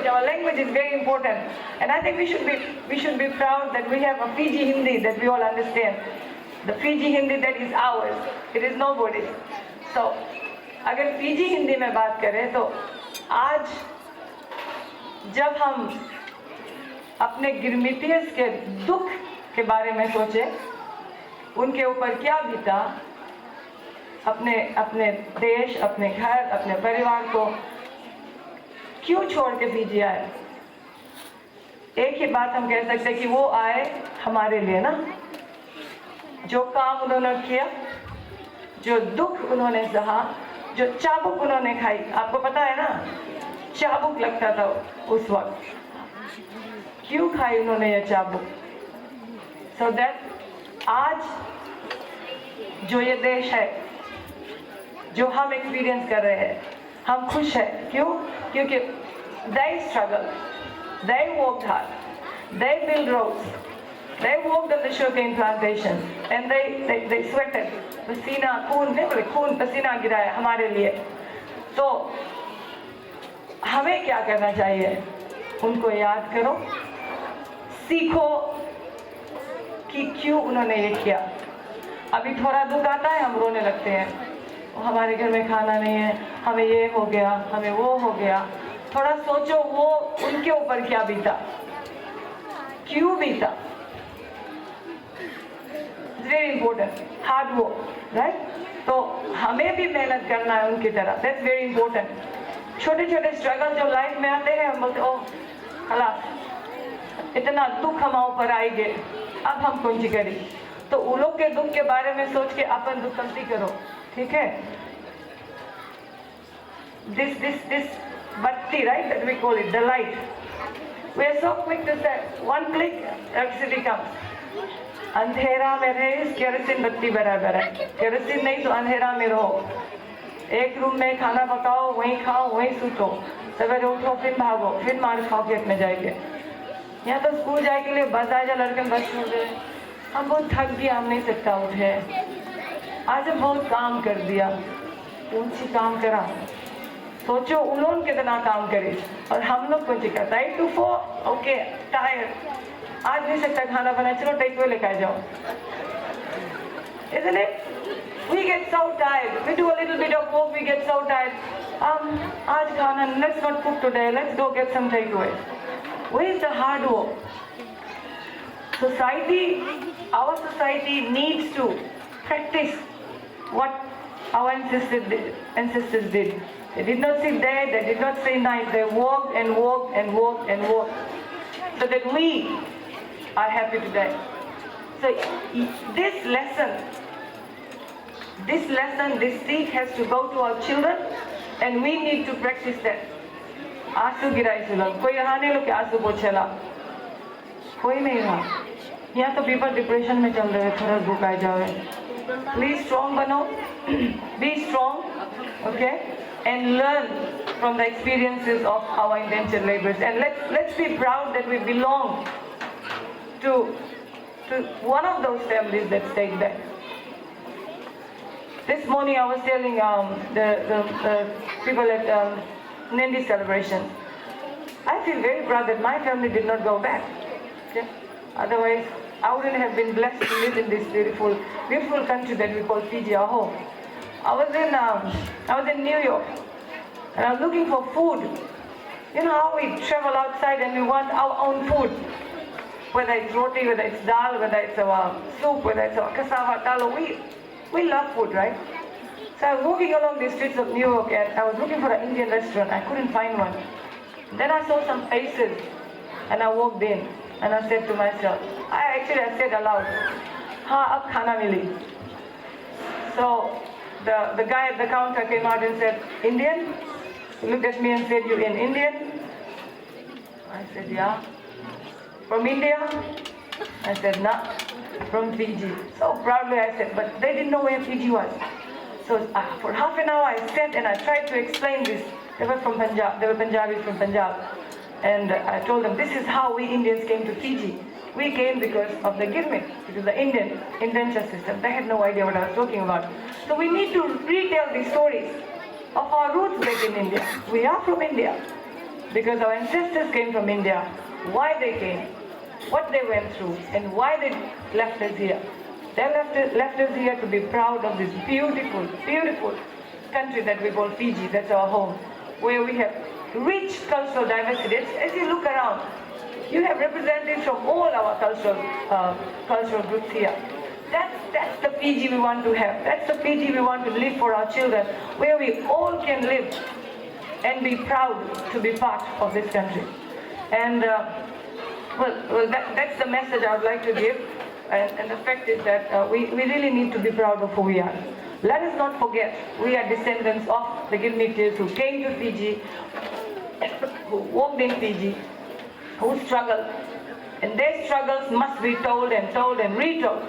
language. Our language is very important, and I think we should be proud that we have a Fiji Hindi that we all understand. The Fiji Hindi that is ours. It is nobody's. So, अगर Fiji Hindi में बात करें तो आज जब हम अपने गिरमिटियस के दुख के बारे में सोचे, उनके ऊपर क्या बीता, अपने देश, अपने घर, अपने परिवार को क्यों छोड़ के फीजी आए, एक ही बात हम कह सकते हैं कि वो आए हमारे लिए ना। जो काम उन्होंने किया, जो दुख उन्होंने सहा, जो चाबुक उन्होंने खाई, आपको पता है ना, चाबुक लगता था उस वक्त, क्यों खाई उन्होंने ये चाबुक, सो दैट आज जो ये देश है, जो हम एक्सपीरियंस कर रहे हैं, हम खुश हैं। क्यों? क्योंकि they struggled, they worked hard, they built roads, they worked on the sugarcane plantation, and they sweated, पसीना खून नहीं बोले, खून पसीना गिराया हमारे लिए। तो हमें क्या करना चाहिए? उनको याद करो, सीखो कि क्यों उन्होंने ये किया। अभी थोड़ा दुख आता है, हम रोने लगते हैं, हमारे घर में खाना नहीं है, हमें ये हो गया, हमें वो हो गया। थोड़ा सोचो वो उनके ऊपर क्या बीता, क्यों बीता। Very important, hard work, right. तो हमें भी मेहनत करना है उनकी तरह, दैट्स वेरी इंपॉर्टेंट। छोटे छोटे स्ट्रगल जो लाइफ में आते हैं, हम बोलते ओह खलास, इतना दुख हम ऊपर आएंगे, अब हम कौन सी करी। तो उन लोग के दुख के बारे में सोच के अपन दुख कमती करो, ठीक है। This batti, right, that we call it, the light. We are so quick to say, one click, electricity comes. अंधेरा में रहे, केरोसिन बत्ती बराबर है। केरोसिन नहीं तो अंधेरा में रहो, एक रूम में खाना पकाओ, वहीं खाओ, वहीं सूतो, सवेरे उठो, फिर भागो, फिर मार खाओ, खेत में जाएंगे। यहाँ तो स्कूल जाए के लिए बस आ जाए, लड़के बस हो गए, हम बहुत थक गया, हम नहीं सकता उठे, आज हम बहुत काम कर दिया, कौन सी काम करा। सोचो उन लोग कितना काम करे और हम लोग कौन सी करता है। 8 to 4, ओके टायर्ड, आज नहीं सकता खाना बनाए, चलो टेक अवे लेकर जाओ। Isn't it? We get so tired. We do a little bit of work, we get so tired. आज खाना, let's not cook today, let's go get some takeaway. Where is the hard work? Society, our society needs to practice what our ancestors did. They did not sit there, they did not say night, they worked and worked and worked and worked so that we are happy today. So this lesson, this seed has to go to our children and we need to practice that. आंसू गिराई सुनो, कोई यहाँ नहीं लोग आंसू पोछेला, कोई नहीं रहा। यहाँ तो पीपल डिप्रेशन में चल रहे हैं, थोड़ा बुक आ जाओ। प्लीज स्ट्रॉन्ग बनो, be strong, okay, and learn from the experiences of our indentured laborers, and let's be proud that we belong to one of those families that stayed there. This morning I was telling the people at Nandi celebration, I feel very proud that my family did not go back. Okay? Otherwise, I wouldn't have been blessed to live in this beautiful country that we call Fiji, our home. I was in New York, and I was looking for food. You know how we travel outside and we want our own food, whether it's roti, whether it's dal, whether it's soup, whether it's cassava, talo. We love food, right? So I was walking along the streets of New York, and I was looking for an Indian restaurant. I couldn't find one. Then I saw some faces, and I walked in, and I said to myself, I said aloud, "Ha, ab khana mili." So the guy at the counter came out and said, "Indian?" He looked at me and said, "You in Indian?" I said, "Yeah." "From India?" I said, "No, from Fiji." So proudly I said, but they didn't know where Fiji was. So for half an hour I sat and I tried to explain this. They were from Punjab, they were Punjabis from Punjab. And I told them, this is how we Indians came to Fiji. We came because of the Girmit, because the Indian indenture system. They had no idea what I was talking about. So we need to retell these stories of our roots back in India. We are from India. because our ancestors came from India, why they came, what they went through, and why they left us here. They left us here to be proud of this beautiful, beautiful country that we call Fiji. That's our home, where we have rich cultural diversity. As you look around, you have representatives from all our cultural groups here. That's the Fiji we want to have. That's the Fiji we want to live for our children, where we all can live and be proud to be part of this country. And that's the message I would like to give. And the fact is that we really need to be proud of who we are. Let us not forget, we are descendants of the Gilmites who came to Fiji, who walked in Fiji, who struggled. And their struggles must be told and retold.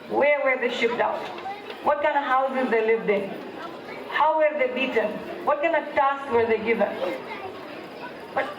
Where were they shipped out? What kind of houses they lived in? How were they beaten? What kind of tasks were they given? But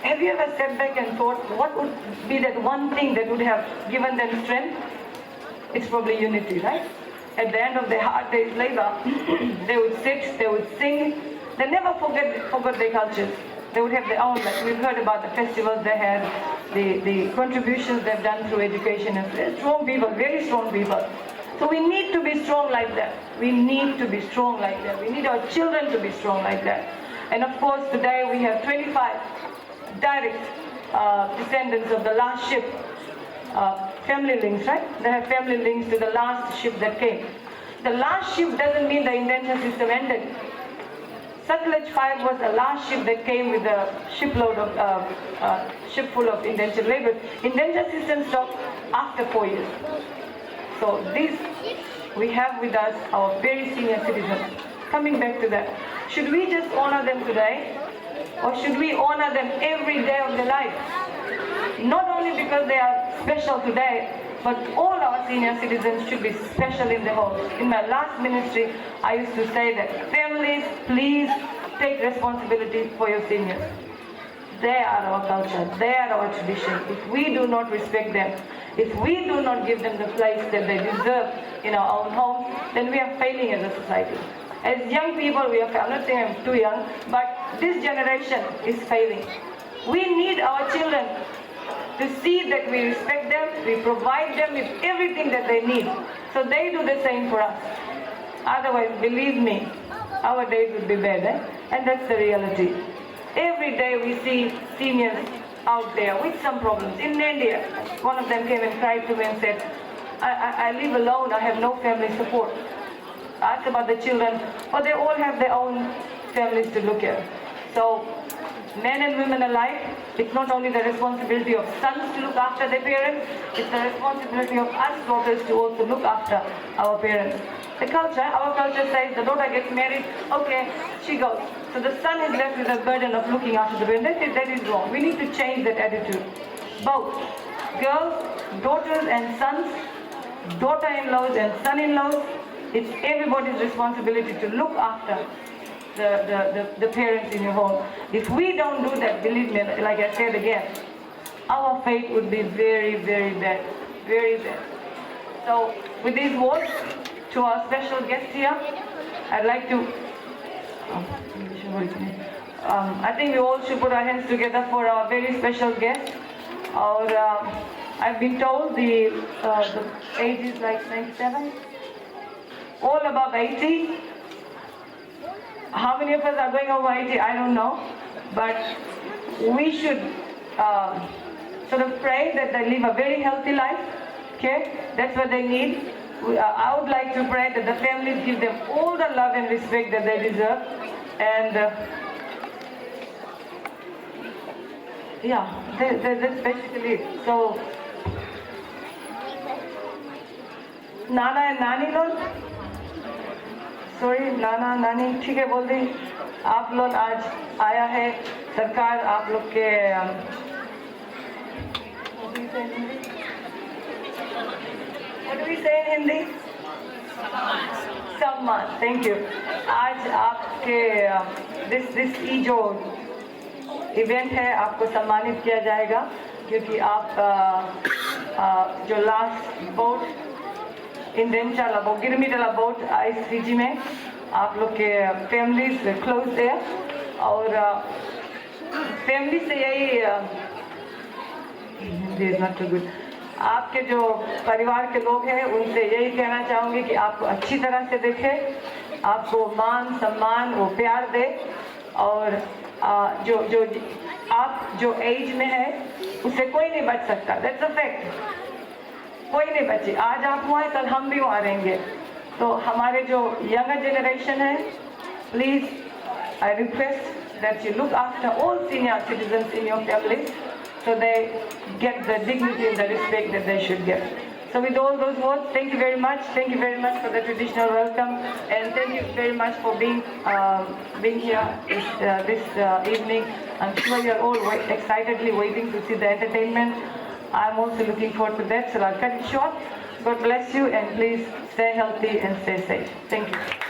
have you ever sat back and thought, what would be that one thing that would have given them strength? It's probably unity, right? At the end of their hard day's labor, they would sit, they would sing. They never forgot their cultures. They would have their own, like we've heard about the festivals they had, the contributions they've done through education. And they're strong people, very strong people. So we need to be strong like that. We need to be strong like that. We need our children to be strong like that. And of course, today we have 25 direct descendants of the last ship, family links, right? They have family links to the last ship that came. The last ship doesn't mean the indenture system ended. Sutlej 5 was the last ship that came with a shipload of ship full of indentured laborers. Indenture system stopped after 4 years. So these we have with us our very senior citizens. Coming back to that, should we just honor them today, or should we honor them every day of their life? Not only because they are special today, but all our senior citizens should be special in their homes. In my last ministry, I used to say that families, please take responsibility for your seniors. They are our culture, they are our tradition. If we do not respect them, if we do not give them the place that they deserve in our own homes, then we are failing as a society. As young people, we are, I'm not saying I'm too young, but this generation is failing. We need our children to see that we respect them, we provide them with everything that they need. So they do the same for us. Otherwise, believe me, our days would be bad, and that's the reality. Every day we see seniors out there with some problems. In India, one of them came and cried to me and said, I live alone, I have no family support. I asked about the children, but they all have their own families to look at. So men and women alike, it's not only the responsibility of sons to look after their parents, it's the responsibility of us daughters to also look after our parents. The culture, our culture says the daughter gets married, okay, she goes. So the son is left with the burden of looking after the parents. That is wrong. We need to change that attitude. Both girls, daughters and sons, daughter-in-laws and son-in-laws, it's everybody's responsibility to look after the parents in your home. If we don't do that, believe me, like I said again, our fate would be very, very bad. Very bad. So with these words, to our special guest here, I'd like to, I think we all should put our hands together for our very special guest. I've been told the age is like 97, all above 80. How many of us are going over 80? I don't know. But we should sort of pray that they live a very healthy life. Okay? That's what they need. I would like to pray that the families give them all the love and respect that they deserve. And yeah, that's basically it. So, Nana and Nani लोग, sorry, नाना नानी ठीक है बोल दी. आप लोग आज आया है सरकार आप लोग के what do we say in Hindi? सम्मान. Thank you. आज आपके this ये जो इवेंट है आपको सम्मानित किया जाएगा क्योंकि आप जो लास्ट बोट इंडेंचर बोट गिरमिटला बोट इस फिजी में आप लोग के फैमिलीज क्लोज है और फैमिली से यही इज नॉट टू गुड, आपके जो परिवार के लोग हैं उनसे यही कहना चाहूँगी कि आपको अच्छी तरह से देखें, आपको मान सम्मान वो प्यार दे, और जो आप जो एज में है उससे कोई नहीं बच सकता, दैट्स अ फैक्ट, कोई नहीं बचे। आज आप वहाँ कल हम भी वहाँ रहेंगे। तो हमारे जो यंगर जनरेशन है, please I request that you look after all senior citizens in your family so they get the dignity and the respect that they should get. So with all those words, thank you very much. Thank you very much for the traditional welcome, and thank you very much for being here this evening. I'm sure you're all excitedly waiting to see the entertainment. I'm also looking forward to that, so I'll cut it short. God bless you, and please stay healthy and stay safe. Thank you.